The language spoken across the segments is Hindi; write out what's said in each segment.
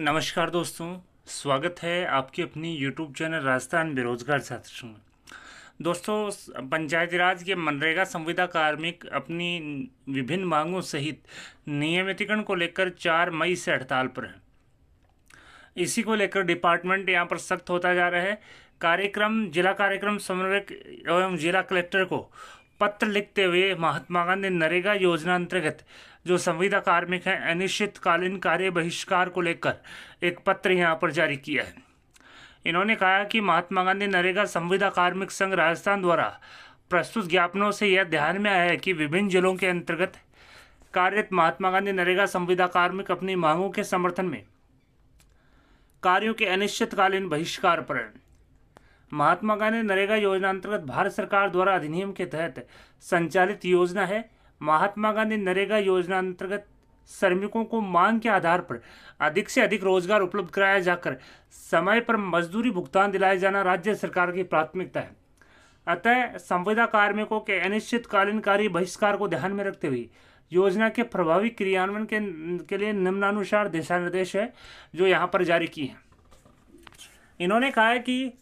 नमस्कार दोस्तों, स्वागत है आपकी अपनी यूट्यूब चैनल राजस्थान बेरोजगार छात्र में। दोस्तों, पंचायती राज के मनरेगा संविदा कार्मिक अपनी विभिन्न मांगों सहित नियमितीकरण को लेकर 4 मई से हड़ताल पर हैं। इसी को लेकर डिपार्टमेंट यहाँ पर सख्त होता जा रहा है। जिला कार्यक्रम समन्वयक एवं जिला कलेक्टर को पत्र लिखते हुए महात्मा गांधी नरेगा योजना अंतर्गत जो संविदा कार्मिक हैं अनिश्चितकालीन कार्य बहिष्कार को लेकर एक पत्र यहाँ पर जारी किया है। इन्होंने कहा कि महात्मा गांधी नरेगा संविदा कार्मिक संघ राजस्थान द्वारा प्रस्तुत ज्ञापनों से यह ध्यान में आया है कि विभिन्न जिलों के अंतर्गत कार्यरत महात्मा गांधी नरेगा संविदा कार्मिक अपनी मांगों के समर्थन में कार्यों के अनिश्चितकालीन बहिष्कार पर हैं। महात्मा गांधी नरेगा योजना अंतर्गत भारत सरकार द्वारा अधिनियम के तहत संचालित योजना है। महात्मा गांधी नरेगा योजना अंतर्गत श्रमिकों को मांग के आधार पर अधिक से अधिक रोजगार उपलब्ध कराया जाकर समय पर मजदूरी भुगतान दिलाया जाना राज्य सरकार की प्राथमिकता है। अतः संविदा कार्मिकों के अनिश्चितकालीन कार्य बहिष्कार को ध्यान में रखते हुए योजना के प्रभावी क्रियान्वयन के लिए निम्नानुसार दिशा निर्देश है जो यहाँ पर जारी किए हैं। इन्होंने कहा है कि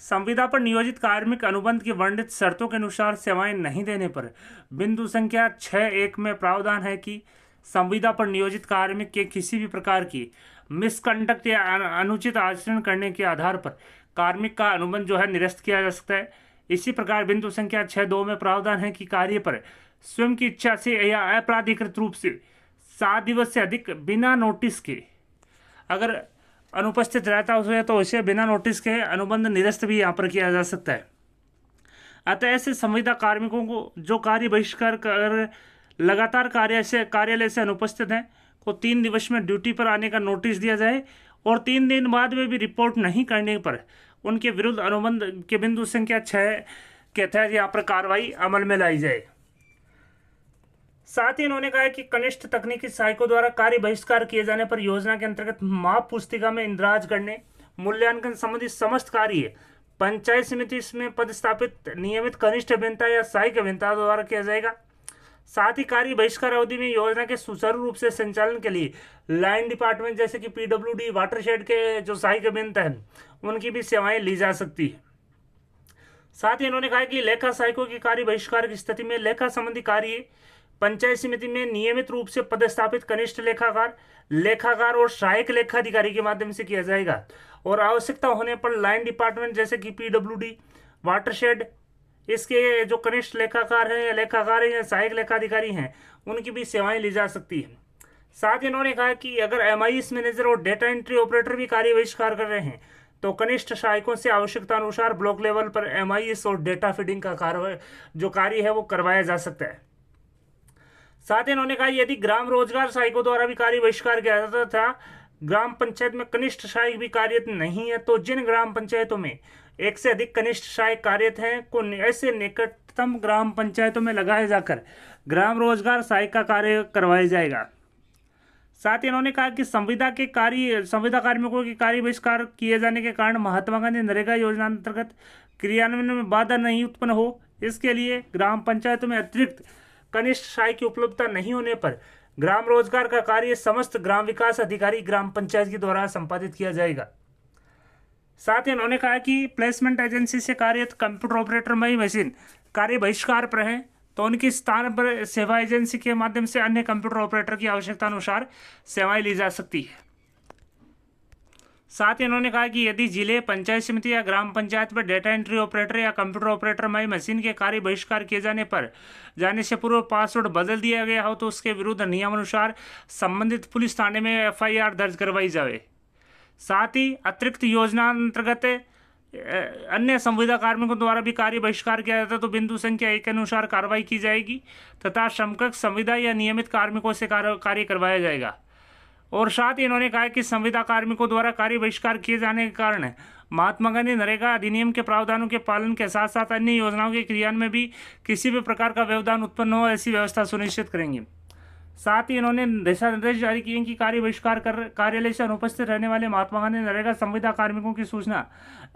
संविदा पर नियोजित कार्मिक अनुबंध की वर्णित शर्तों के अनुसार सेवाएं नहीं देने पर बिंदु संख्या 6.1 में प्रावधान है कि संविदा पर नियोजित कार्मिक के किसी भी प्रकार की मिसकंडक्ट या अनुचित आचरण करने के आधार पर कार्मिक का अनुबंध जो है निरस्त किया जा सकता है। इसी प्रकार बिंदु संख्या 6.2 में प्रावधान है कि कार्य पर स्वयं की इच्छा से या अपराधिकृत रूप से 7 दिवस से अधिक बिना नोटिस के अगर अनुपस्थित रहता है तो उसे बिना नोटिस के अनुबंध निरस्त भी यहाँ पर किया जा सकता है। अतः ऐसे संविदा कार्मिकों को जो कार्य बहिष्कार कर लगातार कार्यालय से अनुपस्थित हैं को 3 दिवस में ड्यूटी पर आने का नोटिस दिया जाए और 3 दिन बाद में भी रिपोर्ट नहीं करने पर उनके विरुद्ध अनुबंध के बिंदु संख्या 6 के तहत यहाँ पर कार्रवाई अमल में लाई जाए। साथ ही इन्होंने कहा कि कनिष्ठ तकनीकी सहायकों द्वारा कार्य बहिष्कार किए जाने पर योजना के अंतर्गत माप पुस्तिका में इंदराज करने मूल्यांकन संबंधी समस्त कार्य पंचायत समिति में पदस्थापित नियमित कनिष्ठ अभियंता या सहायक अभियंता द्वारा किया जाएगा। साथ ही कार्य बहिष्कार अवधि में योजना के सुचारू रूप से संचालन के लिए लाइन डिपार्टमेंट जैसे कि PWD वाटरशेड के जो सहायक अभियंता हैं उनकी भी सेवाएं ली जा सकती है। साथ ही इन्होंने कहा कि लेखा सहायकों के कार्य बहिष्कार की स्थिति में लेखा संबंधी कार्य पंचायत समिति में नियमित रूप से पदस्थापित कनिष्ठ लेखाकार और सहायक लेखाधिकारी के माध्यम से किया जाएगा और आवश्यकता होने पर लाइन डिपार्टमेंट जैसे कि PWD वाटरशेड इसके जो कनिष्ठ लेखाकार हैं या सहायक लेखाधिकारी हैं उनकी भी सेवाएं ली जा सकती हैं। साथ ही इन्होंने कहा कि अगर MIS मैनेजर और डेटा एंट्री ऑपरेटर भी कार्य बहिष्कार कर रहे हैं तो कनिष्ठ सहायकों से आवश्यकता अनुसार ब्लॉक लेवल पर MIS और डेटा फीडिंग का कार्य है वो करवाया जा सकता है। साथ ही इन्होंने कहा यदि ग्राम रोजगार सहायकों द्वारा भी कार्य बहिष्कार किया जाता था ग्राम पंचायत में कनिष्ठ सहायक भी कार्यरत नहीं है तो जिन ग्राम पंचायतों में एक से अधिक कनिष्ठ सहायक कार्यरत हैं को ऐसे निकटतम ग्राम पंचायतों में लगाए जाकर ग्राम रोजगार सहायक का कार्य करवाया जाएगा। साथ ही इन्होंने कहा कि संविदा कार्मिकों के कार्य बहिष्कार किए जाने के कारण महात्मा गांधी नरेगा योजना अंतर्गत क्रियान्वयन में बाधा नहीं उत्पन्न हो, इसके लिए ग्राम पंचायतों में अतिरिक्त कनिष्ठ सहायक की उपलब्धता नहीं होने पर ग्राम रोजगार का कार्य समस्त ग्राम विकास अधिकारी ग्राम पंचायत के द्वारा संपादित किया जाएगा। साथ ही उन्होंने कहा कि प्लेसमेंट एजेंसी से कार्यरत कंप्यूटर ऑपरेटर मई मशीन कार्य बहिष्कार पर है तो उनके स्थान पर सेवा एजेंसी के माध्यम से अन्य कंप्यूटर ऑपरेटर की आवश्यकता अनुसार सेवाएं ली जा सकती है। साथ ही उन्होंने कहा कि यदि जिले पंचायत समिति या ग्राम पंचायत पर डेटा एंट्री ऑपरेटर या कंप्यूटर ऑपरेटर मई मशीन के कार्य बहिष्कार किए जाने से पूर्व पासवर्ड बदल दिया गया हो तो उसके विरुद्ध नियमानुसार संबंधित पुलिस थाने में FIR दर्ज करवाई जाए। साथ ही अतिरिक्त योजना अंतर्गत अन्य संविदा कार्मिकों द्वारा भी कार्य बहिष्कार किया जाता है तो बिंदु संख्या 1 के अनुसार कार्रवाई की जाएगी तथा समकक्ष संविदा या नियमित कार्मिकों से कार्य करवाया जाएगा। और साथ ही इन्होंने कहा कि संविदा कार्मिकों द्वारा कार्य बहिष्कार किए जाने के कारण महात्मा गांधी नरेगा अधिनियम के प्रावधानों के पालन के साथ साथ अन्य योजनाओं के क्रियान्वयन में भी किसी भी प्रकार का व्यवधान उत्पन्न हो ऐसी व्यवस्था सुनिश्चित करेंगे। साथ ही इन्होंने दिशा निर्देश जारी किए कि कार्य बहिष्कार कर कार्यालय से अनुपस्थित रहने वाले महात्मा गांधी नरेगा संविदा कार्मिकों की सूचना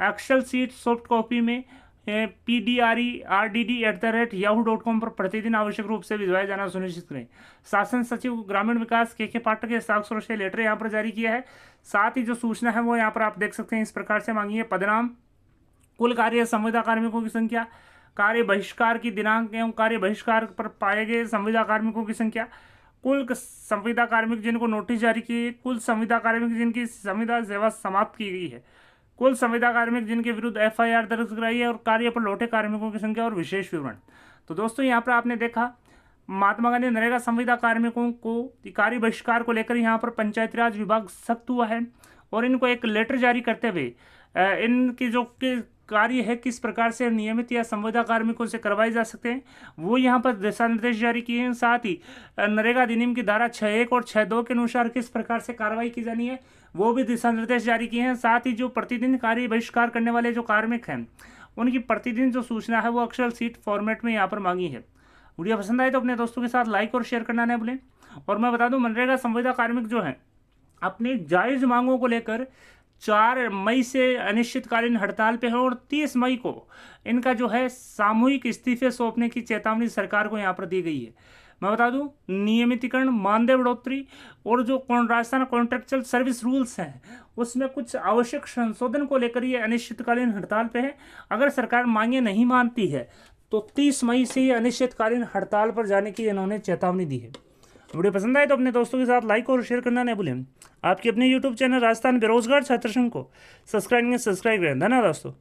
एक्सेल सीट सॉफ्ट कॉपी में PDRERDD@yahoo.com पर प्रतिदिन आवश्यक रूप से भिजवाया जाना सुनिश्चित करें। शासन सचिव ग्रामीण विकास के पाठक के हस्ताक्षर से लेटर यहाँ पर जारी किया है। साथ ही जो सूचना है वो यहाँ पर आप देख सकते हैं इस प्रकार से मांगी है। पदनाम, कुल कार्य संविदा कार्मिकों की संख्या, कार्य बहिष्कार की दिनांक एवं कार्य बहिष्कार पर पाए गए संविदा कार्मिकों की संख्या, कुल संविदा कार्मिक जिनको नोटिस जारी की, कुल संविदा कार्मिक जिनकी संविदा सेवा समाप्त की गई है, कुल संविदा कार्मिक जिनके विरुद्ध FIR दर्ज कराई है और कार्य पर लौटे कार्मिकों की संख्या और विशेष विवरण। तो दोस्तों यहाँ पर आपने देखा महात्मा गांधी नरेगा संविदा कार्मिकों को कार्य बहिष्कार को लेकर यहाँ पर पंचायती राज विभाग सख्त हुआ है और इनको एक लेटर जारी करते हुए इनकी जो कार्य है किस प्रकार से नियमित या संविदा कार्मिकों से करवाए जा सकते हैं वो यहाँ पर दिशा निर्देश जारी किए हैं। साथ ही नरेगा अधिनियम की धारा 6.1 और 6.2 के अनुसार किस प्रकार से कार्रवाई की जानी है वो भी दिशा निर्देश जारी किए हैं। साथ ही जो प्रतिदिन कार्य बहिष्कार करने वाले जो कार्मिक हैं उनकी प्रतिदिन जो सूचना है वो अक्षर सीट फॉर्मेट में यहाँ पर मांगी है। वीडियो पसंद आए तो अपने दोस्तों के साथ लाइक और शेयर करना न भूलें। और मैं बता दूं मनरेगा संविदा कार्मिक जो हैं अपनी जायज़ मांगों को लेकर 4 मई से अनिश्चितकालीन हड़ताल पे है और 30 मई को इनका जो है सामूहिक इस्तीफे सौंपने की चेतावनी सरकार को यहाँ पर दी गई है। मैं बता दूं नियमितीकरण, मानदेय बढ़ोतरी और जो राजस्थान कॉन्ट्रेक्चुअल सर्विस रूल्स हैं उसमें कुछ आवश्यक संशोधन को लेकर ये अनिश्चितकालीन हड़ताल पे है। अगर सरकार मांगे नहीं मानती है तो 30 मई से अनिश्चितकालीन हड़ताल पर जाने की इन्होंने चेतावनी दी है। वीडियो पसंद आए तो अपने दोस्तों के साथ लाइक और शेयर करना न भूलें। आपके अपने YouTube चैनल राजस्थान बेरोजगार छात्र संघ को सब्सक्राइब करें। धन्यवाद दोस्तों।